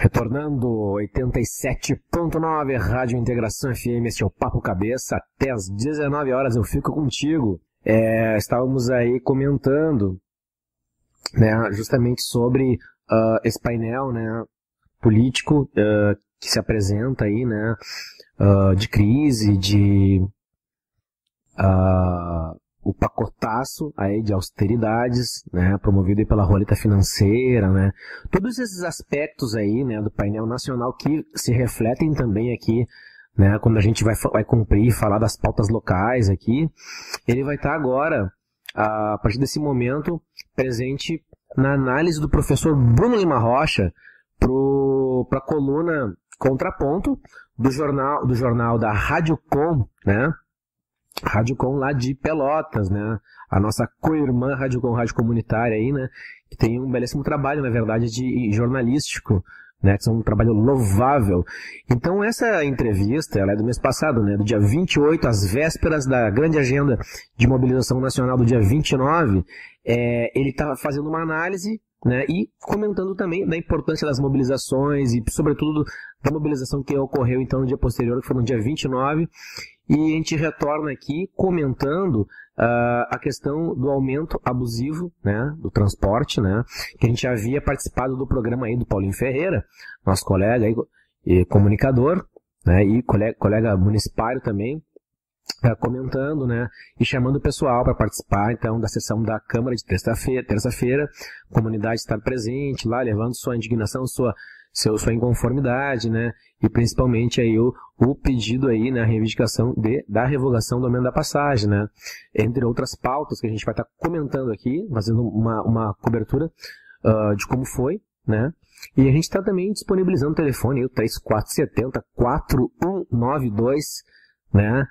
Retornando, 87.9, Rádio Integração FM, este é o Papo Cabeça, até às 19 horas eu fico contigo. Estávamos aí comentando, né, justamente sobre esse painel, né, político que se apresenta aí, né, de crise, de o pacotaço aí de austeridades, né, promovido aí pela roleta financeira, né, todos esses aspectos aí, né, do painel nacional que se refletem também aqui, né, quando a gente vai cumprir e falar das pautas locais aqui, ele vai estar agora, a partir desse momento, presente na análise do professor Bruno Lima Rocha para a coluna Contraponto do jornal da Rádio Com, né, Rádio Com lá de Pelotas, né? A nossa co-irmã Rádio Com, rádio comunitária aí, né? Que tem um belíssimo trabalho, na verdade, de jornalístico, né? Que é um trabalho louvável. Então, essa entrevista, ela é do mês passado, né? Do dia 28, às vésperas da grande agenda de mobilização nacional do dia 29, ele está fazendo uma análise, né? E comentando também da importância das mobilizações e, sobretudo, da mobilização que ocorreu, então, no dia posterior, que foi no dia 29. E a gente retorna aqui comentando a questão do aumento abusivo, né, do transporte, né, que a gente havia participado do programa aí do Paulinho Ferreira, nosso colega aí, e comunicador, né, e colega municipário também, comentando, né, e chamando o pessoal para participar, então, da sessão da Câmara de terça-feira, a comunidade estar presente lá, levando sua indignação, sua inconformidade, né, e principalmente aí o pedido aí, né, a reivindicação da revogação do aumento da passagem, né, entre outras pautas que a gente vai estar comentando aqui, fazendo uma cobertura de como foi, né, e a gente está também disponibilizando o telefone aí, o 3470-4192, né,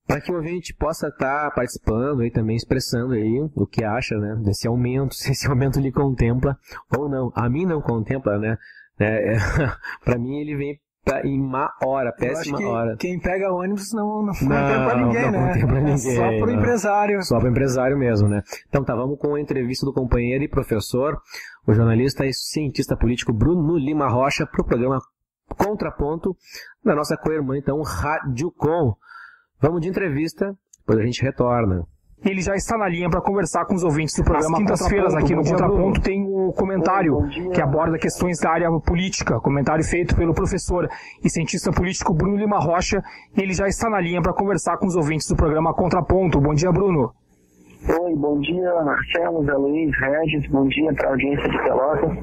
para que o ouvinte possa estar participando e também expressando aí o que acha, né, desse aumento, se esse aumento lhe contempla ou não. A mim não contempla, né, para mim ele vem em má hora, péssima hora. Quem pega ônibus não contempla ninguém, né? Contempla ninguém, só pro empresário. Só pro empresário mesmo, né? Então tá, vamos com a entrevista do companheiro e professor, o jornalista e cientista político Bruno Lima Rocha, pro programa Contraponto da nossa co-irmã, então, Rádio Com. Vamos de entrevista, depois a gente retorna. Ele já está na linha para conversar com os ouvintes do programa. Às quintas-feiras, aqui no Contraponto, tem o comentário que aborda questões da área política, comentário feito pelo professor e cientista político Bruno Lima Rocha. Ele já está na linha para conversar com os ouvintes do programa Contraponto. Bom dia, Bruno. Oi, bom dia, Marcelo, Zé Luiz, Regis, bom dia para a audiência de Pelotas.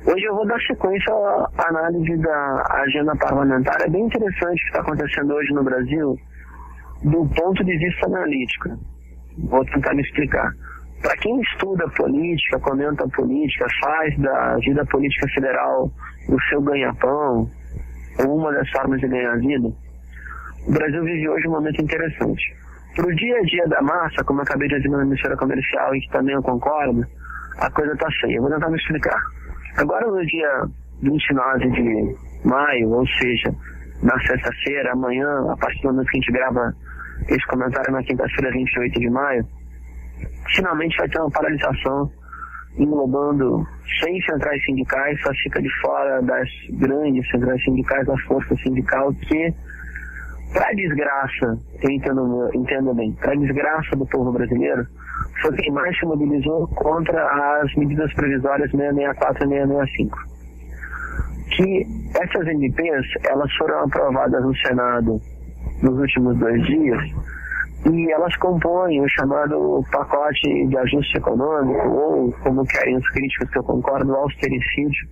Hoje eu vou dar sequência à análise da agenda parlamentar. É bem interessante o que está acontecendo hoje no Brasil do ponto de vista analítico. Vou tentar me explicar. Para quem estuda política, comenta política, faz da vida política federal o seu ganha-pão, ou uma das formas de ganhar a vida, o Brasil vive hoje um momento interessante. Para o dia a dia da massa, como eu acabei de dizer na emissora comercial e que também eu concordo, a coisa está feia. Eu vou tentar me explicar. Agora, no dia 29 de maio, ou seja, na sexta-feira, amanhã, a partir do momento que a gente grava esse comentário na quinta-feira, 28 de maio, finalmente vai ter uma paralisação englobando 100 centrais sindicais, só fica de fora das grandes centrais sindicais, da força sindical, que, para desgraça, eu entendo bem, para desgraça do povo brasileiro, foi quem mais se mobilizou contra as medidas provisórias 664 e 665. Que essas MPs, elas foram aprovadas no Senado nos últimos 2 dias, e elas compõem o chamado pacote de ajuste econômico, ou, como querem os críticos que eu concordo, o austericídio,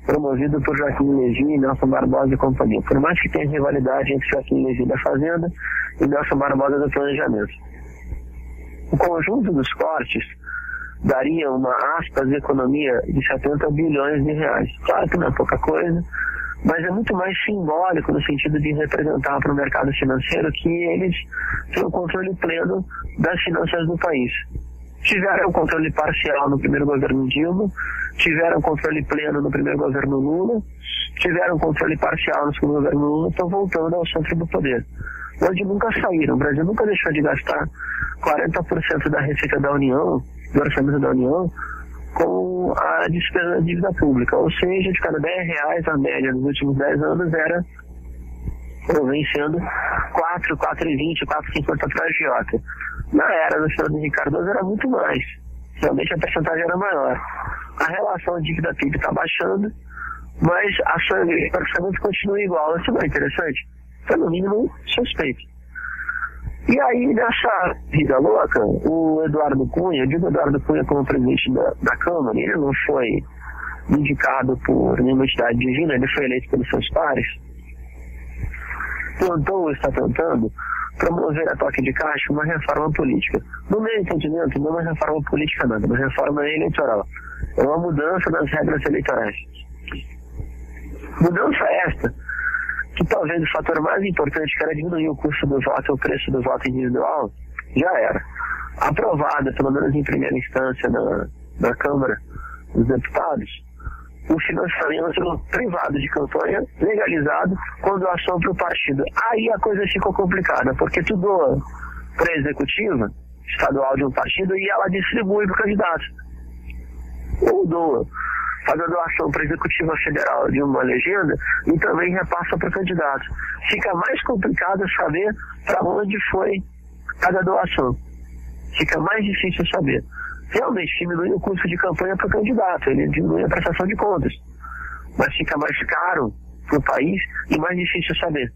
promovido por Joaquim Levy, Nelson Barbosa e companhia. Por mais que tenha rivalidade entre Joaquim Levy da Fazenda e Nelson Barbosa do Planejamento. O conjunto dos cortes daria uma, aspas, economia de 70 bilhões de reais. Claro que não é pouca coisa, mas é muito mais simbólico no sentido de representar para o mercado financeiro que eles têm o controle pleno das finanças do país. Tiveram controle parcial no primeiro governo Dilma, tiveram controle pleno no primeiro governo Lula, tiveram controle parcial no segundo governo Lula, estão voltando ao centro do poder. Onde nunca saíram. O Brasil nunca deixou de gastar 40% da receita da União, do orçamento da União, com a despesa da dívida pública. Ou seja, de cada R$10, a média nos últimos 10 anos vem sendo 4,20, 4,50 para a agiota. Na era do Fernando Henrique Cardoso era muito mais. Realmente a percentagem era maior. A relação dívida-PIB está baixando, mas a sangue praticamente continua igual. Isso não é interessante? É no mínimo suspeito. E aí, nessa vida louca, o Eduardo Cunha, eu digo Eduardo Cunha como presidente da Câmara, ele não foi indicado por nenhuma entidade divina, ele foi eleito pelos seus pares, está tentando promover a toque de caixa uma reforma política. No meu entendimento, não é uma reforma política nada, é uma reforma eleitoral. É uma mudança nas regras eleitorais. Mudança esta, que talvez o fator mais importante, que era diminuir o custo do voto, o preço do voto individual, já era. Aprovada, pelo menos em primeira instância, na Câmara dos Deputados, o financiamento privado de campanha legalizado com doação para o partido. Aí a coisa ficou complicada, porque tu doa para a executiva estadual de um partido e ela distribui para o candidato. Ou doa, faz a doação para a executiva federal de uma legenda e também repassa para o candidato. Fica mais complicado saber para onde foi cada doação. Fica mais difícil saber. Realmente diminui o custo de campanha para o candidato, ele diminui a prestação de contas. Mas fica mais caro para o país e mais difícil saber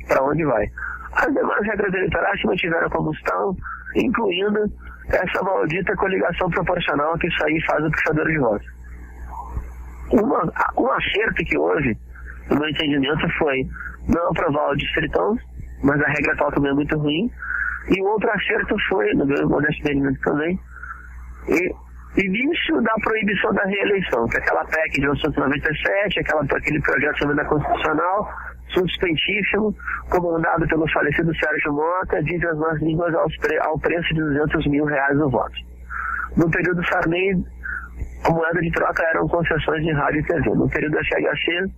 para onde vai. As demais regras eleitorais se mantiveram como estão, incluindo essa maldita coligação proporcional que isso aí faz o puxador de votos. Um acerto que houve, no meu entendimento, foi não aprovar o distritão, mas a regra atual também é muito ruim. E o outro acerto foi, no meu modesto entendimento também, início da proibição da reeleição, que é aquela PEC de 1997, aquele projeto de emenda constitucional, suspentíssimo, comandado pelo falecido Sérgio Mota, diz as más línguas ao preço de R$200 mil no voto. No período Sarney, a moeda de troca eram concessões de rádio e TV. No período FHC,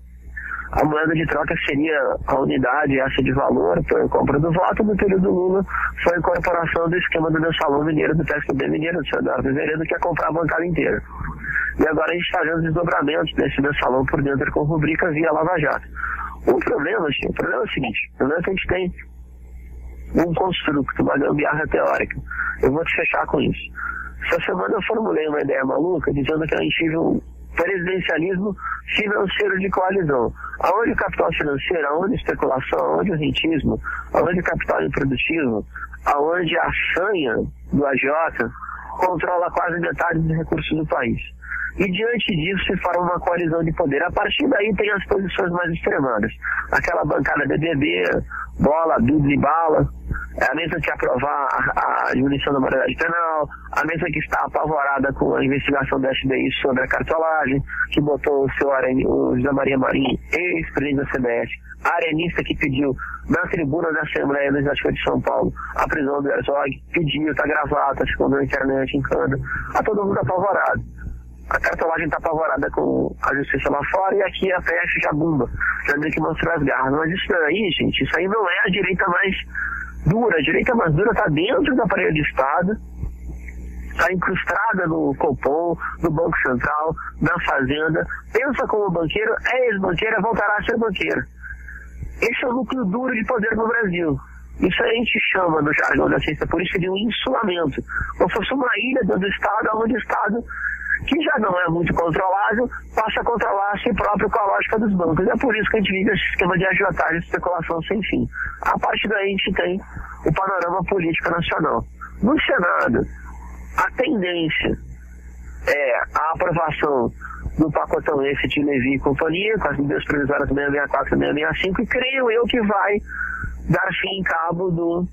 a moeda de troca seria a unidade essa de valor para a compra do voto. No período Lula, foi a incorporação do esquema do mensalão mineiro, do PSDB mineiro, do Eduardo Veredo, que ia comprar a bancada inteira. E agora a gente está vendo desdobramentos desse mensalão por dentro com rubrica via Lava Jato. O problema é o seguinte, o problema é que a gente tem um construto, uma gambiarra teórica. Eu vou te fechar com isso. Essa semana eu formulei uma ideia maluca dizendo que a gente vive um presidencialismo financeiro de coalizão. Aonde o capital financeiro, aonde a especulação, aonde o rentismo, aonde o capital improdutivo, aonde a sanha do agiota controla quase metade dos recursos do país. E diante disso se forma uma coalizão de poder. A partir daí tem as posições mais extremadas. Aquela bancada BBB, bola, dúvida e bala, é a mesa que aprovar a diminuição da moralidade penal, a mesa que está apavorada com a investigação da FBI sobre a cartolagem, que botou o José Maria Marinho, ex-presidente da CBF, a arenista que pediu na tribuna da Assembleia Legislativa de São Paulo a prisão do Herzog, pediu, está gravado, está ficando na internet, em cana, está todo mundo apavorado. A cartolagem está apavorada com a justiça lá fora e aqui a PF já bumba, já meio que mostrou as garras. Mas isso aí, gente, isso aí não é a direita mais dura. A direita mais dura está dentro do aparelho de Estado, está incrustada no Copom, no Banco Central, na Fazenda, pensa como banqueiro, é ex-banqueiro, voltará a ser banqueiro. Esse é o núcleo duro de poder no Brasil. Isso a gente chama, no jargão da ciência política, de um insulamento. Como se fosse uma ilha dentro do Estado, onde o Estado, que já não é muito controlável, passa a controlar a si próprio com a lógica dos bancos. É por isso que a gente vive esse esquema de agiotagem e especulação sem fim. A partir daí a gente tem o panorama político nacional. No Senado, a tendência é a aprovação do pacotão esse de Levi e companhia, com as medidas provisórias 664 e 665, e creio eu que vai dar fim em cabo do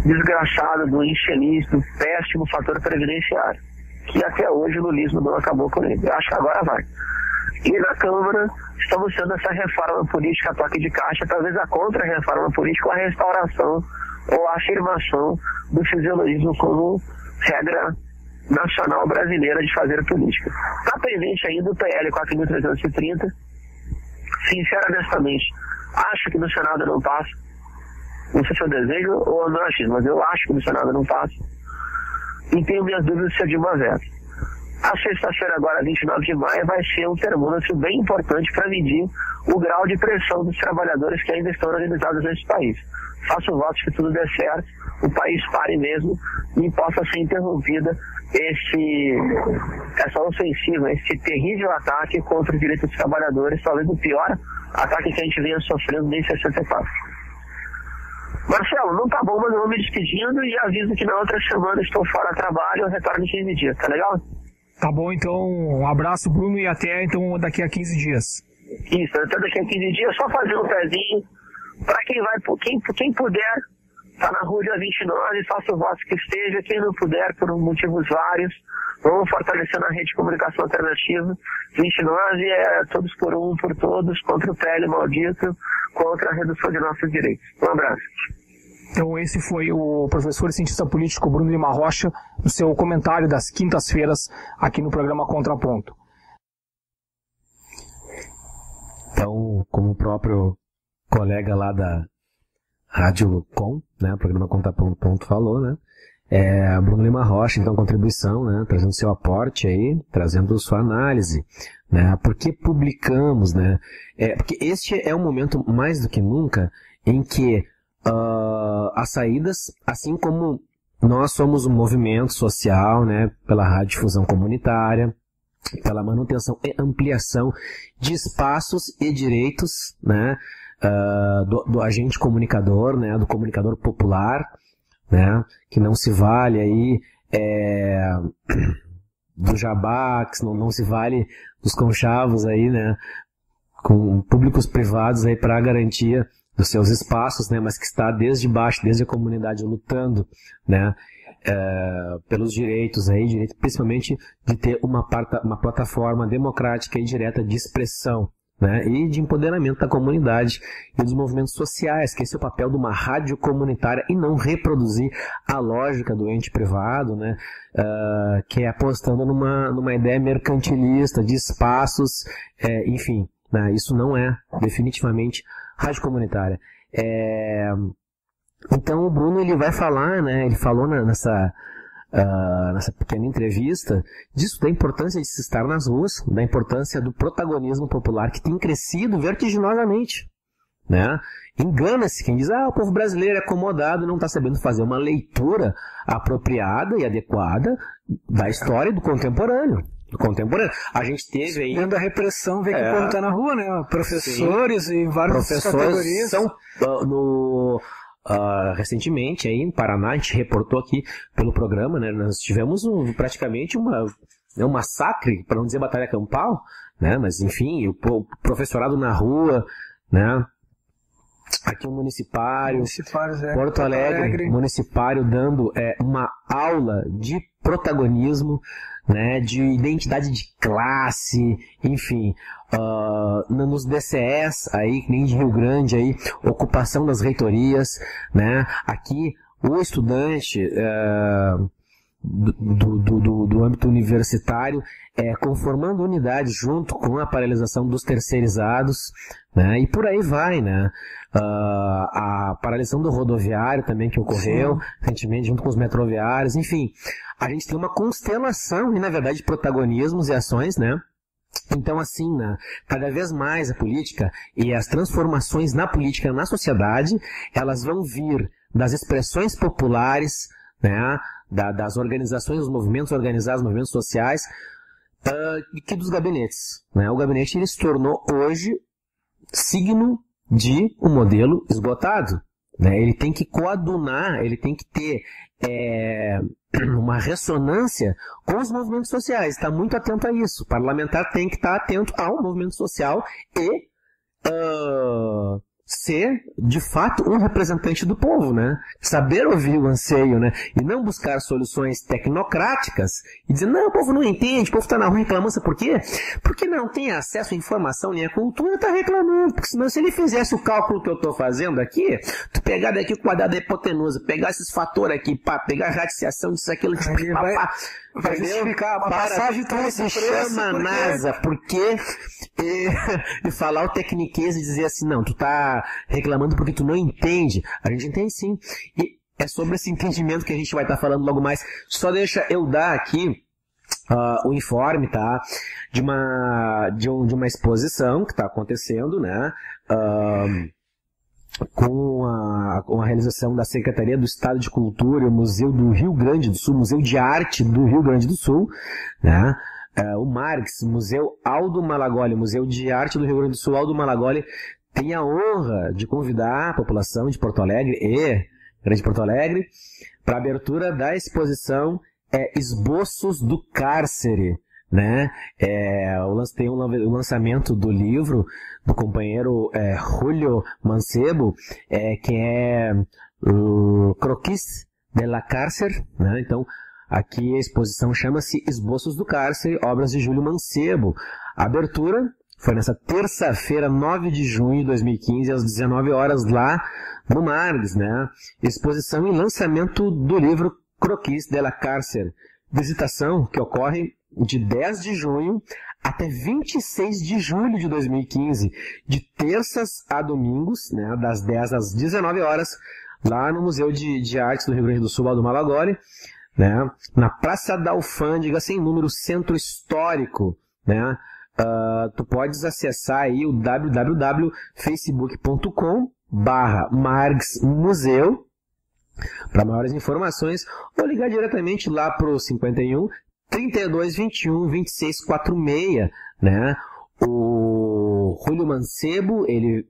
desgraçado, do infeliz, do péssimo fator previdenciário, que até hoje o lulismo não acabou com ele. Eu acho que agora vai. E na Câmara estamos tendo essa reforma política a toque de caixa, talvez a contra-reforma política, ou a restauração ou a afirmação do fisiologismo como regra nacional brasileira de fazer política. Está pendente ainda o PL 4.330. Sinceramente, acho que no Senado não passa. Não sei se eu desejo ou não achismo, mas eu acho que no Senado não passa. E tenho minhas dúvidas se é de uma vez. A sexta-feira, agora, 29 de maio, vai ser um termômetro bem importante para medir o grau de pressão dos trabalhadores que ainda estão organizados nesse país. Faço votos que tudo dê certo, o país pare mesmo e possa ser interrompida essa ofensiva, esse terrível ataque contra os direitos dos trabalhadores, talvez o pior ataque que a gente venha sofrendo desde 64. Marcelo, não tá bom, mas eu vou me despedindo e aviso que na outra semana estou fora do trabalho, eu retorno em 15 dias, tá legal? Tá bom, então, um abraço, Bruno, e até então daqui a 15 dias. Isso, até daqui a 15 dias, só fazer um pezinho. Para quem puder, tá na rua dia 29, faça o voto que esteja. Quem não puder, por motivos vários, vamos fortalecer na rede de comunicação alternativa. 29 é todos por um, por todos, contra o PL maldito, contra a redução de nossos direitos. Um abraço. Então esse foi o professor e cientista político Bruno Lima Rocha, no seu comentário das quintas-feiras aqui no programa Contraponto. Então, como o próprio colega lá da Rádio Com, né, o programa Contraponto falou, né, Bruno Lima Rocha, então, contribuição, né, trazendo seu aporte aí, trazendo sua análise, né, por que publicamos, né, porque este é um momento mais do que nunca em que as saídas, assim como nós somos um movimento social, né, pela radiodifusão comunitária, pela manutenção e ampliação de espaços e direitos, né, do agente comunicador, né, do comunicador popular, né, que não se vale aí do jabá, que não se vale dos conchavos aí, né, com públicos privados aí para a garantia dos seus espaços, né, mas que está desde baixo, desde a comunidade lutando, né, pelos direitos aí, direito principalmente de ter uma plataforma democrática e direta de expressão, né, e de empoderamento da comunidade e dos movimentos sociais, que esse é o papel de uma rádio comunitária e não reproduzir a lógica do ente privado, né, que é apostando numa ideia mercantilista de espaços, enfim, né, isso não é definitivamente rádio comunitária. Então o Bruno ele vai falar, né, ele falou nessa pequena entrevista disso, da importância de se estar nas ruas, da importância do protagonismo popular que tem crescido vertiginosamente, né? Engana-se quem diz, o povo brasileiro é acomodado e não está sabendo fazer uma leitura apropriada e adequada da história do contemporâneo. A gente teve aí... Dentro da repressão, vê que o povo está na rua, né? Professores, sim, e várias categorias. São recentemente aí em Paraná, a gente reportou aqui pelo programa, né? Nós tivemos praticamente um massacre, para não dizer batalha campal, né? Mas enfim, o professorado na rua, né? Aqui o municipário, Porto Alegre, municipário dando uma aula de protagonismo, né, de identidade de classe, enfim, nos DCEs aí, que nem de Rio Grande aí, ocupação das reitorias, né, aqui o estudante do âmbito universitário conformando unidade junto com a paralisação dos terceirizados, né, e por aí vai, né, a paralisação do rodoviário também que ocorreu recentemente junto com os metroviários, enfim, a gente tem uma constelação e na verdade protagonismos e ações, né. Então, assim, né, cada vez mais a política e as transformações na política, na sociedade, elas vão vir das expressões populares, né, das organizações, dos movimentos organizados, movimentos sociais, que dos gabinetes, né. O gabinete ele se tornou hoje signo de um modelo esgotado, né. Ele tem que coadunar, ele tem que ter uma ressonância com os movimentos sociais, está muito atento a isso. O parlamentar tem que estar atento ao movimento social e ser, de fato, um representante do povo, né? Saber ouvir o anseio, né? E não buscar soluções tecnocráticas e dizer, não, o povo não entende, o povo está na rua reclamando, sabe por quê? Porque não tem acesso à informação nem à cultura, está reclamando. Porque senão, se ele fizesse o cálculo que eu estou fazendo aqui, tu pegar daqui o quadrado da hipotenusa, pegar esses fatores aqui, pegar a radiciação disso, aquilo, vai justificar a passagem toda se chama NASA, porque e falar o tecniquez e dizer assim, não, tu tá reclamando porque tu não entende. A gente entende sim. E é sobre esse entendimento que a gente vai estar falando logo mais. Só deixa eu dar aqui o informe, tá? De uma exposição que está acontecendo, né? Com a realização da Secretaria do Estado de Cultura e o Museu do Rio Grande do Sul, Museu de Arte do Rio Grande do Sul, né? O MARGS, Museu Aldo Malagoli, Museu de Arte do Rio Grande do Sul, Aldo Malagoli, tem a honra de convidar a população de Porto Alegre e Grande Porto Alegre para a abertura da exposição Esboços do Cárcere, né? Tem o lançamento do livro do companheiro Julio Mancebo, que é Croquis de la Cárcere, né? Então, aqui a exposição chama-se Esboços do Cárcere, obras de Júlio Mancebo. A abertura foi nessa terça-feira, 9 de junho de 2015, às 19 horas, lá no Margs, né? Exposição e lançamento do livro Croquis de la Cárcere. Visitação que ocorre de 10 de junho até 26 de julho de 2015, de terças a domingos, né? Das 10 às 19 horas, lá no Museu de Artes do Rio Grande do Sul, Aldo Malagoli, né? Na Praça da Alfândega, sem número, Centro Histórico, né? Tu podes acessar aí o www.facebook.com/margsmuseu para maiores informações, ou ligar diretamente lá para o 51 32 21 26 46, né? O Julio Mancebo, ele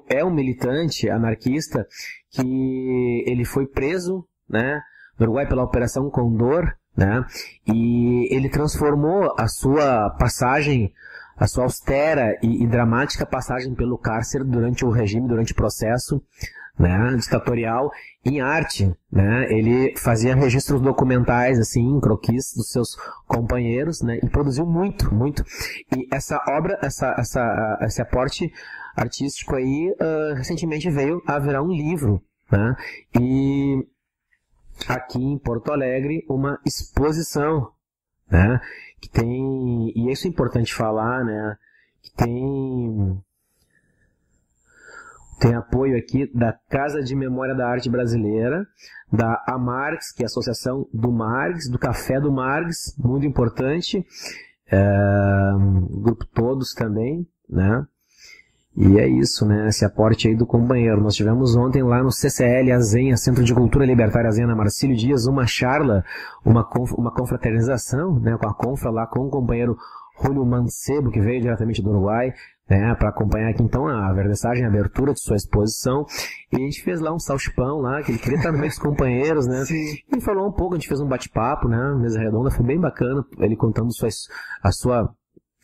é um militante anarquista que ele foi preso, né, no Uruguai pela Operação Condor, né? E ele transformou a sua passagem, a sua austera e dramática passagem pelo cárcere durante o regime, durante o processo, né, ditatorial, em arte, né? Ele fazia registros documentais, assim, croquis dos seus companheiros, né? E produziu muito. E essa obra, esse aporte artístico aí, recentemente veio a virar um livro, né? E aqui em Porto Alegre, uma exposição, né? Que tem, e isso é importante falar, né? Que tem apoio aqui da Casa de Memória da Arte Brasileira, da AMARGS, que é a Associação do MARGS, do Café do MARGS, muito importante, o grupo Todos também, né? E é isso, né? Esse aporte aí do companheiro. Nós tivemos ontem lá no CCL Azenha, Centro de Cultura Libertária Azenha, na Marcílio Dias, uma charla, uma confraternização, né? Com a confra lá com o companheiro Julio Mancebo, que veio diretamente do Uruguai, né, para acompanhar aqui então a vernissagem, a abertura de sua exposição. E a gente fez lá um salchipão lá, que ele queria estar no meio dos companheiros, né? Sim. E falou um pouco, a gente fez um bate-papo, né? Mesa redonda, foi bem bacana, ele contando a sua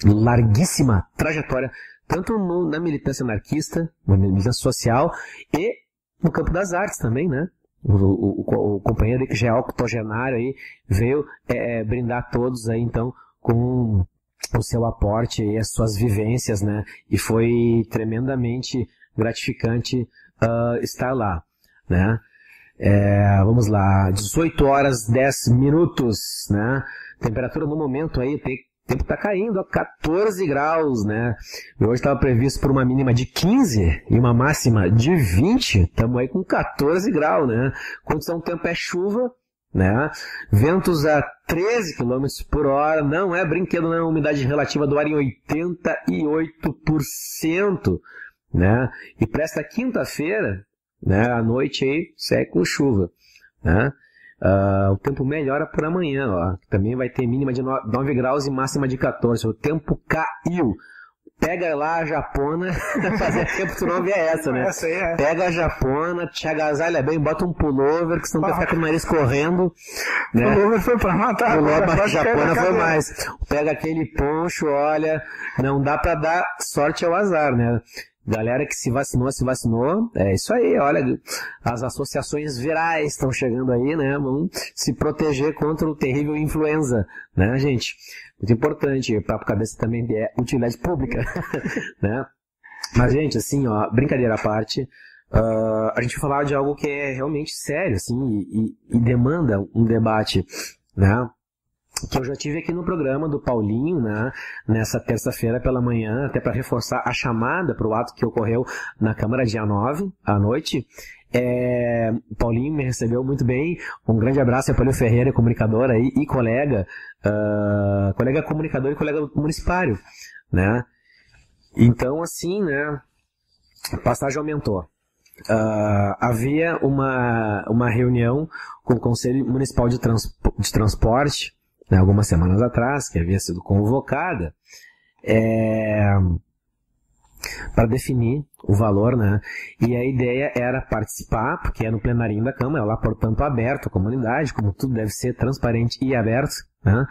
larguíssima trajetória, tanto na militância anarquista, na militância social, e no campo das artes também, né? O companheiro que já é octogenário aí, veio brindar todos aí então com o seu aporte e as suas vivências, né? E foi tremendamente gratificante estar lá, né? Vamos lá, 18 horas 10 minutos, né? Temperatura no momento aí, o tempo tá caindo a 14 graus, né? Hoje estava previsto por uma mínima de 15 e uma máxima de 20, estamos aí com 14 graus, né? Condição do tempo é chuva, né? Ventos a 13 km por hora, não é brinquedo, não. Umidade relativa do ar em 88%, né? E para esta quinta-feira, né, à noite aí, segue com chuva, né? O tempo melhora por amanhã, ó. Também vai ter mínima de 9 graus e máxima de 14. O tempo caiu. Pega lá a japona, fazia tempo que tu não via essa, né? Essa aí é. Pega a japona, te agasalha bem, bota um pullover, que senão tu vai ficar com o nariz correndo, né? Pullover foi pra matar. Pullover, a japona foi mais. Pega aquele poncho, olha, não dá pra dar sorte ao azar, né? Galera que se vacinou, é isso aí, olha, as associações virais estão chegando aí, né? Vamos se proteger contra o terrível influenza, né, gente? Muito importante, o Papo Cabeça também é utilidade pública, né? Mas, gente, assim, ó, brincadeira à parte, a gente vai falar de algo que é realmente sério, assim, e demanda um debate, né? Que eu já tive aqui no programa do Paulinho, né, nessa terça-feira pela manhã, até para reforçar a chamada para o ato que ocorreu na Câmara dia 9, à noite, Paulinho me recebeu muito bem. Um grande abraço a Paulinho Ferreira, comunicador aí e colega comunicador e colega municipário, né? Então, assim, né, a passagem aumentou. Havia uma reunião com o Conselho Municipal de Transporte, né, algumas semanas atrás, que havia sido convocada, para definir o valor, né? E a ideia era participar, porque é no plenarinho da Câmara, lá, portanto, aberto à comunidade, como tudo deve ser transparente e aberto, né?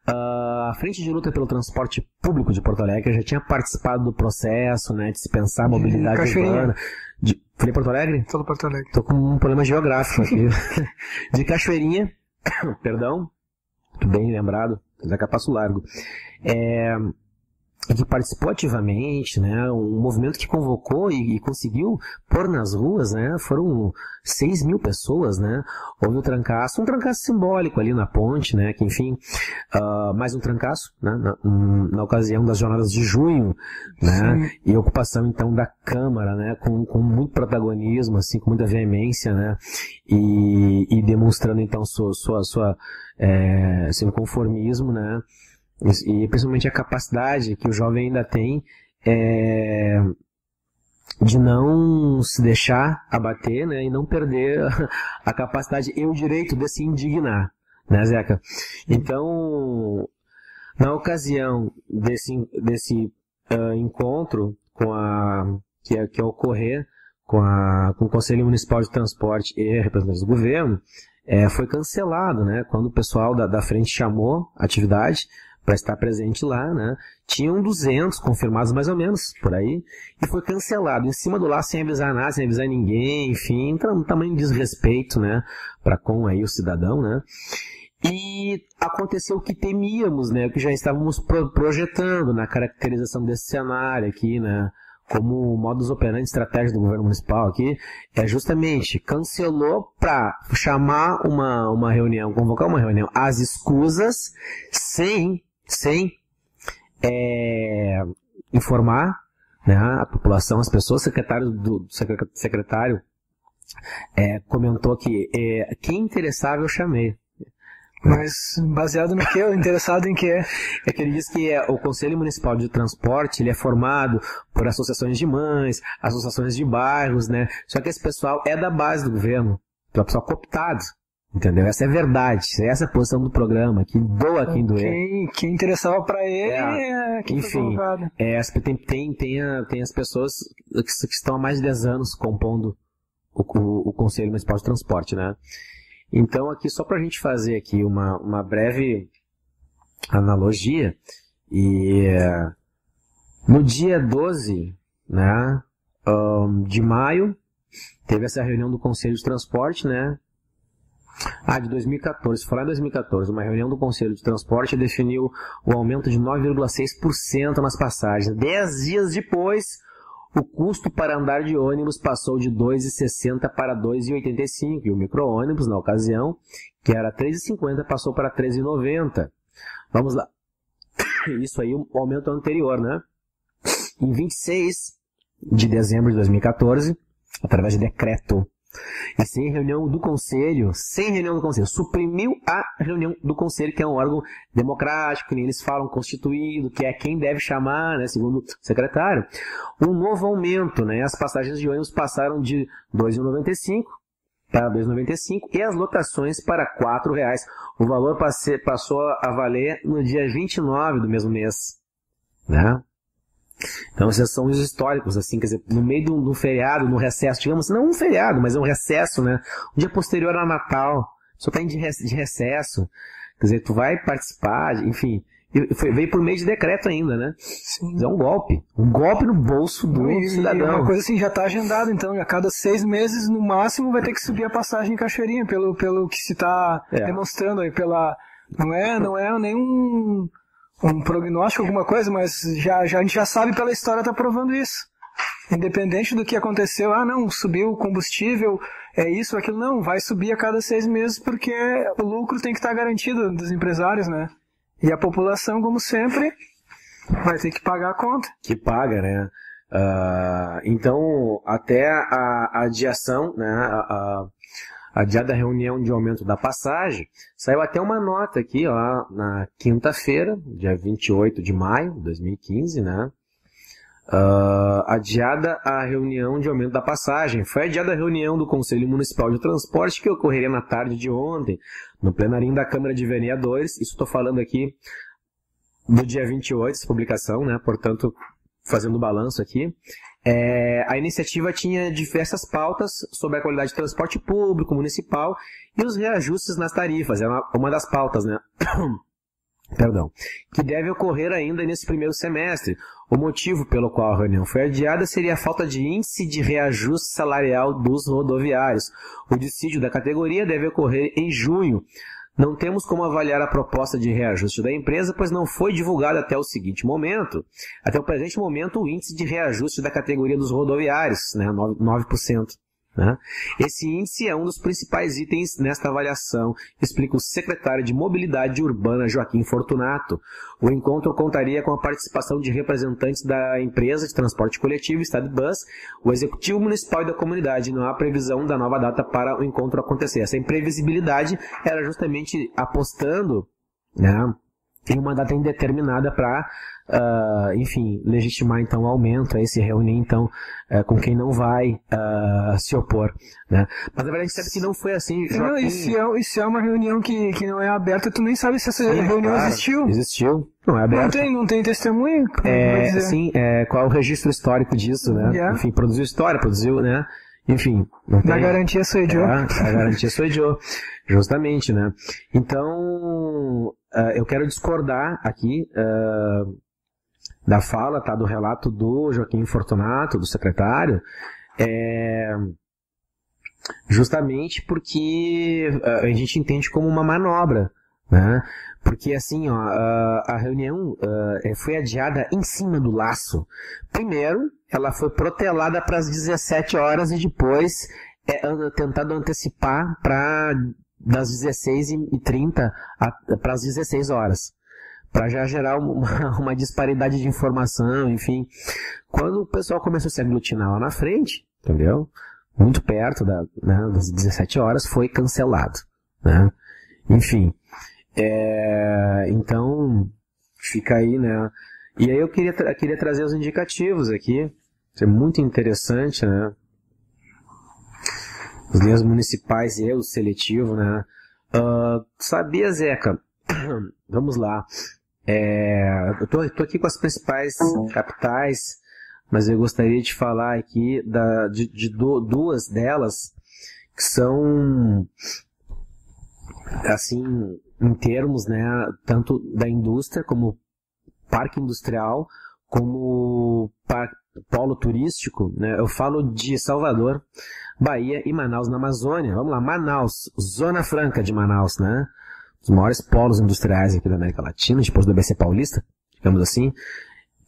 A Frente de Luta pelo Transporte Público de Porto Alegre já tinha participado do processo, né, de se pensar a mobilidade urbana. Falei Porto Alegre? Todo Porto Alegre. Tô com um problema geográfico aqui. De Cachoeirinha, perdão, bem lembrado, Zeca Passo Largo. Que participou ativamente, né, um movimento que convocou e conseguiu pôr nas ruas, né, foram 6 mil pessoas, né, houve um trancaço simbólico ali na ponte, né, que enfim, mais um trancaço, né, na ocasião das jornadas de junho, né, e ocupação então da Câmara, né, com muito protagonismo, assim, com muita veemência, né, e demonstrando então seu conformismo, né, e principalmente a capacidade que o jovem ainda tem de não se deixar abater, né, e não perder a capacidade e o direito de se indignar, né, Zeca? Então, na ocasião desse encontro que ia ocorrer com o Conselho Municipal de Transporte e representantes do governo, foi cancelado, né, quando o pessoal da frente chamou a atividade para estar presente lá, né? Tinham 200 confirmados mais ou menos, por aí, e foi cancelado, em cima do laço, sem avisar nada, sem avisar ninguém, enfim, um tamanho de desrespeito, né, para com aí o cidadão, né? E aconteceu o que temíamos, né, o que já estávamos projetando na caracterização desse cenário aqui, né, como modus operandi estratégia do governo municipal aqui, justamente cancelou para chamar uma reunião, convocar uma reunião às escusas, sem informar, né, a população, as pessoas. O secretário comentou que quem interessava eu chamei. Mas baseado no que? Interessado em que? É que ele diz que o Conselho Municipal de Transporte ele é formado por associações de mães, associações de bairros, né? Só que esse pessoal é da base do governo, é o pessoal cooptado, entendeu? Essa é a verdade, essa é a posição do programa, que doa quem doer. Quem interessava para ele quem enfim, tem as pessoas que estão há mais de 10 anos compondo o Conselho Municipal de Transporte, né? Então, aqui, só para a gente fazer aqui uma breve analogia, no dia 12, né, de maio, teve essa reunião do Conselho de Transporte, né, de 2014, foi lá em 2014, uma reunião do Conselho de Transporte definiu o aumento de 9,6% nas passagens. 10 dias depois, o custo para andar de ônibus passou de R$ 2,60 para R$ 2,85. E o micro-ônibus, na ocasião, que era R$ 3,50, passou para R$ 13,90. Vamos lá. Isso aí, o aumento anterior, né? Em 26 de dezembro de 2014, através de decreto, e sem reunião do Conselho, suprimiu a reunião do Conselho, que é um órgão democrático, que nem eles falam, constituído, que é quem deve chamar, né, segundo o secretário, um novo aumento, né, as passagens de ônibus passaram de R$ 2,95 para R$ 2,95 e as lotações para R$ 4,00. O valor passou a valer no dia 29 do mesmo mês, né? Então, esses são os históricos, assim, quer dizer, no meio do feriado, no recesso, digamos, não um feriado, mas é um recesso, né? Um dia posterior a Natal, só tá de recesso, quer dizer, tu vai participar, enfim, veio por meio de decreto ainda, né? Sim. É um golpe no bolso do cidadão. E uma coisa assim, já está agendado, então, a cada 6 meses, no máximo, vai ter que subir a passagem em Cachoeirinha, pelo que se está demonstrando aí, não é nenhum um prognóstico, alguma coisa, mas a gente já sabe pela história, está provando isso. Independente do que aconteceu, subiu o combustível, é isso, aquilo, não, vai subir a cada 6 meses porque o lucro tem que estar garantido dos empresários, né? E a população, como sempre, vai ter que pagar a conta. Que paga, né? Então, até a adiação, né, a adiada reunião de aumento da passagem, saiu até uma nota aqui, ó, na quinta-feira, dia 28 de maio de 2015, né? Adiada a reunião de aumento da passagem. Foi adiada a reunião do Conselho Municipal de Transporte, que ocorreria na tarde de ontem, no plenarinho da Câmara de Vereadores. Isso estou falando aqui do dia 28, essa publicação, né? Portanto, fazendo o balanço aqui. A iniciativa tinha diversas pautas sobre a qualidade de transporte público municipal e os reajustes nas tarifas. É uma das pautas, né? Perdão. Que deve ocorrer ainda nesse primeiro semestre. O motivo pelo qual a reunião foi adiada seria a falta de índice de reajuste salarial dos rodoviários. O dissídio da categoria deve ocorrer em junho. Não temos como avaliar a proposta de reajuste da empresa, pois não foi divulgada até o presente momento, o índice de reajuste da categoria dos rodoviários, né, 9%. Né? Esse índice é um dos principais itens nesta avaliação, explica o secretário de Mobilidade Urbana, Joaquim Fortunato. O encontro contaria com a participação de representantes da empresa de transporte coletivo, Estadbus, o Executivo Municipal e da comunidade. Não há previsão da nova data para o encontro acontecer. Essa imprevisibilidade era justamente apostando, né, em uma data indeterminada para, enfim, legitimar então o aumento, aí se reunir então com quem não vai se opor, né? Mas na verdade a gente sabe que não foi assim. Não, e se é uma reunião que não é aberta, tu nem sabe se essa reunião existiu. Existiu, não é aberta. Não tem testemunha? Sim, qual é o registro histórico disso, né? Yeah. Enfim, produziu história, né? Enfim. Da garantia sou eu. A garantia sou eu, justamente, né? Então, eu quero discordar aqui da fala, tá, do relato do Joaquim Fortunato, do secretário, justamente porque a gente entende como uma manobra, né? Porque assim, ó, a reunião foi adiada em cima do laço. Primeiro, ela foi protelada para as 17 horas e depois tentado antecipar das 16h30 para as 16 horas. Para já gerar uma disparidade de informação, enfim. Quando o pessoal começou a se aglutinar lá na frente, entendeu? Muito perto das 17 horas, foi cancelado, né? Enfim. Então, fica aí, né? E aí eu queria trazer os indicativos aqui. Isso é muito interessante, né? Os linhas municipais e o seletivo, né? Sabia, Zeca? Vamos lá. Eu tô aqui com as principais capitais, mas eu gostaria de falar aqui de duas delas que são, assim, em termos, né, tanto da indústria como parque industrial, como polo turístico, né? Eu falo de Salvador, Bahia e Manaus, na Amazônia. Vamos lá, Manaus, Zona Franca de Manaus, né? Os maiores polos industriais aqui da América Latina, depois do ABC Paulista, digamos assim.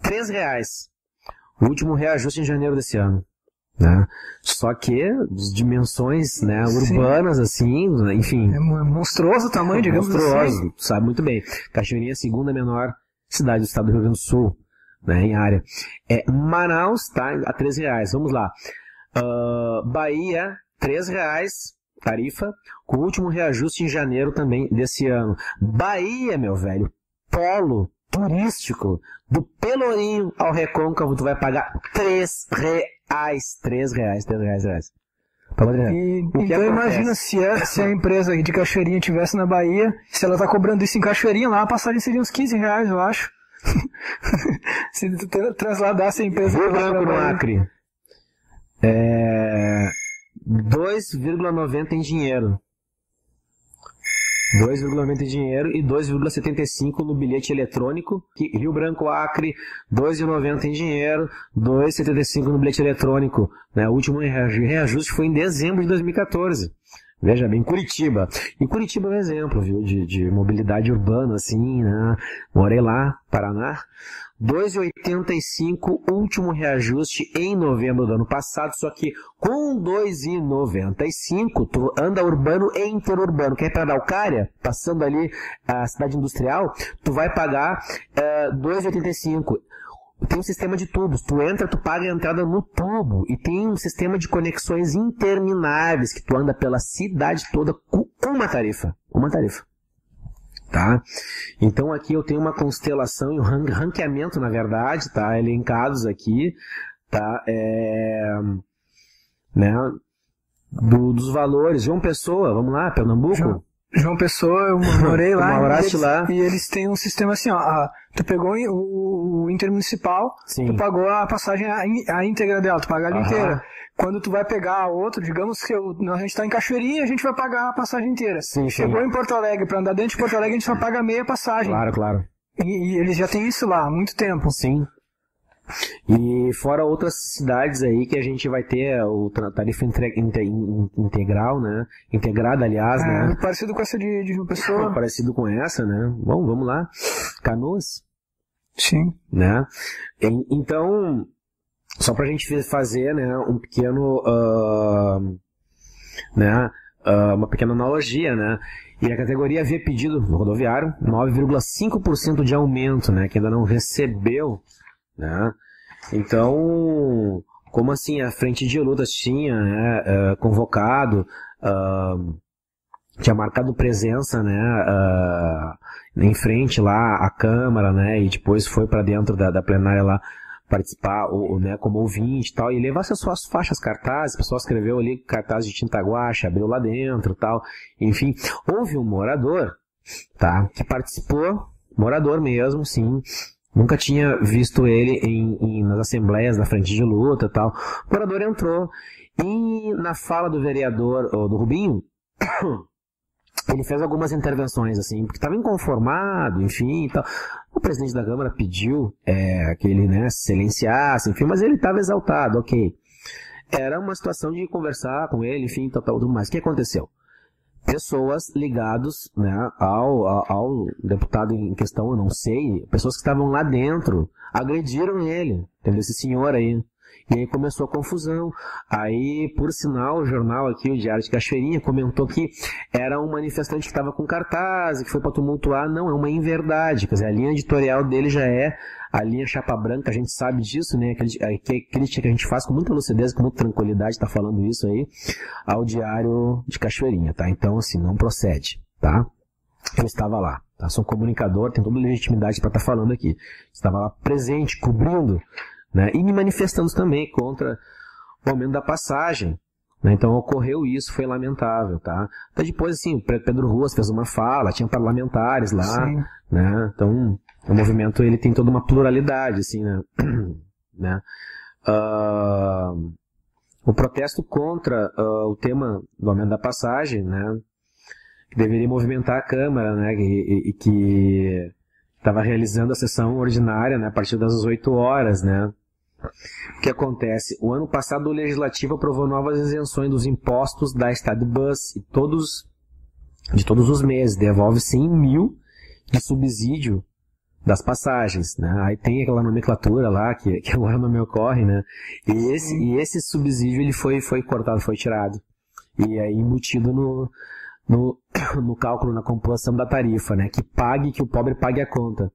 R$3. O último reajuste em janeiro desse ano, né? Só que dimensões, né, urbanas, assim, enfim. É monstruoso o tamanho, digamos assim. Tu sabe muito bem. Cachoeirinha é a segunda menor cidade do estado do Rio Grande do Sul, né, em área. Manaus tá a R$3. Vamos lá. Bahia, R$3. Tarifa, com o último reajuste em janeiro também desse ano. Bahia, meu velho, polo turístico, do Pelourinho ao Recôncavo, tu vai pagar R$3. R$3. Então imagina se a empresa de Cachoeirinha estivesse na Bahia, se ela tá cobrando isso em Cachoeirinha, lá a passagem seria uns R$15, eu acho. Se tu transladasse a empresa... Rio Branco no Acre. 2,90 em dinheiro. 2,90 em dinheiro e 2,75 no bilhete eletrônico. Rio Branco, Acre, 2,90 em dinheiro, 2,75 no bilhete eletrônico. Né? O último reajuste foi em dezembro de 2014. Veja bem, Curitiba. E Curitiba é um exemplo, viu, de mobilidade urbana, assim, né? Morei lá, Paraná. 2,85 último reajuste em novembro do ano passado, só que com 2,95 tu anda urbano e interurbano. Quer ir para Araucária, passando ali a cidade industrial, tu vai pagar 2,85. tem um sistema de tubos. Tu entra, tu paga a entrada no tubo. E tem um sistema de conexões intermináveis que tu anda pela cidade toda com uma tarifa. Uma tarifa. Tá? Então aqui eu tenho uma constelação e um ranqueamento, na verdade, tá? Elencados aqui, tá? Né? Dos valores. João Pessoa, vamos lá, Pernambuco. João Pessoa, eu morei lá, lá. E eles têm um sistema assim, ó, tu pegou o intermunicipal, Sim. Tu pagou a passagem, a íntegra dela, tu paga ela inteira. Quando tu vai pegar outro, digamos que a gente está em Cachoeirinha, a gente vai pagar a passagem inteira. Sim, Chegou em Porto Alegre, para andar dentro de Porto Alegre, a gente só paga meia passagem. Claro. E eles já têm isso lá há muito tempo. Sim. E fora outras cidades aí que a gente vai ter a tarifa integral, né? Integrada, aliás, né? Parecido com essa de João Pessoa. Parecido com essa, né? Bom, vamos lá. Canoas. Sim. Né? Então, só pra gente fazer, né, um pequeno, uma pequena analogia, né? E a categoria havia pedido no rodoviário 9,5% de aumento, né? Que ainda não recebeu. Né? Então, como assim a frente de lutas tinha, né, convocado, tinha marcado presença, né, em frente lá à Câmara, né, e depois foi para dentro da plenária lá participar, né, como ouvinte e tal, e levasse as suas faixas, cartazes, o pessoal escreveu ali cartaz de tinta guache, abriu lá dentro, tal, enfim, houve um morador, tá, que participou, morador mesmo, sim. Nunca tinha visto ele nas assembleias da frente de luta e tal. O morador entrou e na fala do vereador, do Rubinho, ele fez algumas intervenções, assim, porque estava inconformado, enfim e tal. O presidente da Câmara pediu que ele, né, se silenciasse, enfim, mas ele estava exaltado, ok. Era uma situação de conversar com ele, enfim, tal, tudo mais. O que aconteceu? Pessoas ligadas, né, ao deputado em questão, eu não sei, pessoas que estavam lá dentro, agrediram ele, entendeu? Esse senhor aí. E aí começou a confusão. Aí, por sinal, o jornal aqui, o Diário de Cachoeirinha, comentou que era um manifestante que estava com cartaz, que foi para tumultuar. Não, é uma inverdade. Quer dizer, a linha editorial dele já é a linha chapa branca, a gente sabe disso, né? A crítica que a gente faz com muita lucidez, com muita tranquilidade, tá falando isso aí, ao Diário de Cachoeirinha, tá? Então, assim, não procede, tá? Eu estava lá, tá? Sou um comunicador, tenho toda a legitimidade para estar falando aqui. Estava lá presente, cobrindo, né? E me manifestando também contra o aumento da passagem, né? Então ocorreu isso, foi lamentável, tá? Até depois, assim, o Pedro Ruas fez uma fala, tinha parlamentares lá, sim, né? Então o movimento, ele tem toda uma pluralidade, assim, né? O protesto contra o tema do aumento da passagem, né? Que deveria movimentar a Câmara, né? E que estava realizando a sessão ordinária, né? A partir das 8 horas, né? O que acontece? O ano passado o Legislativo aprovou novas isenções dos impostos da Estadbus de todos os meses, devolve 100 mil de subsídio das passagens, né? Aí tem aquela nomenclatura lá que agora não me ocorre, né? E esse subsídio ele foi cortado, foi tirado e aí embutido no cálculo, na composição da tarifa, né? Que o pobre pague a conta.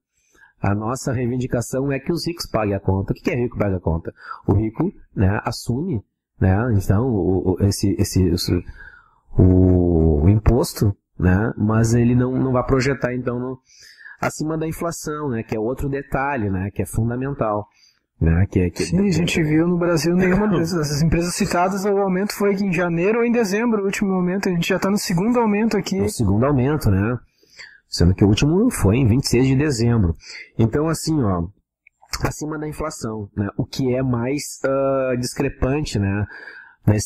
A nossa reivindicação é que os ricos paguem a conta. O que é rico paga a conta? O rico, né, assume, né, então, o imposto, né, mas ele não vai projetar, então, acima da inflação, né, que é outro detalhe, né, que é fundamental. Né, Sim, a gente viu no Brasil nenhuma dessas empresas citadas, o aumento foi em janeiro ou em dezembro, o último aumento, a gente já está no segundo aumento aqui. No segundo aumento, né? Sendo que o último foi em 26 de dezembro. Então, assim, ó, acima da inflação, né? O que é mais discrepante, né? Uma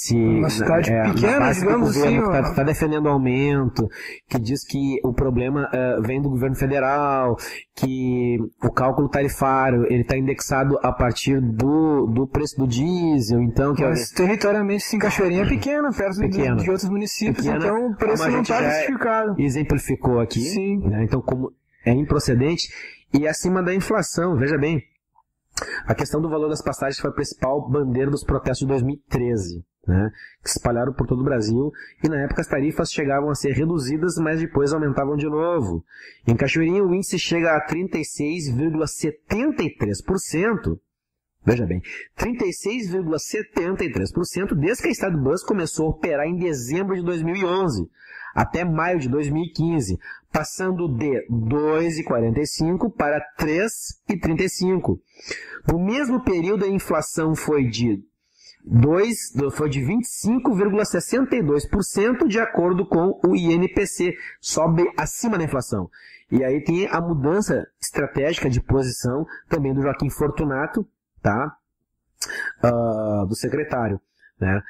cidade pequena, digamos assim. Que está defendendo o aumento, que diz que o problema vem do governo federal, que o cálculo tarifário ele está indexado a partir do preço do diesel, então... Mas territorialmente, sim, Cachoeirinha é pequena, perto de outros municípios, então o preço não está justificado. Exemplificou aqui, né? Então como é improcedente, e acima da inflação, veja bem, A questão do valor das passagens foi a principal bandeira dos protestos de 2013, né, que se espalharam por todo o Brasil, e na época as tarifas chegavam a ser reduzidas, mas depois aumentavam de novo. Em Cachoeirinha o índice chega a 36,73%, veja bem, 36,73% desde que a Estadbus começou a operar em dezembro de 2011 até maio de 2015, passando de 2,45 para 3,35. No mesmo período, a inflação foi de 25,62% de acordo com o INPC, sobe acima da inflação. E aí tem a mudança estratégica de posição também do Joaquim Fortunato, tá? Do secretário. Né?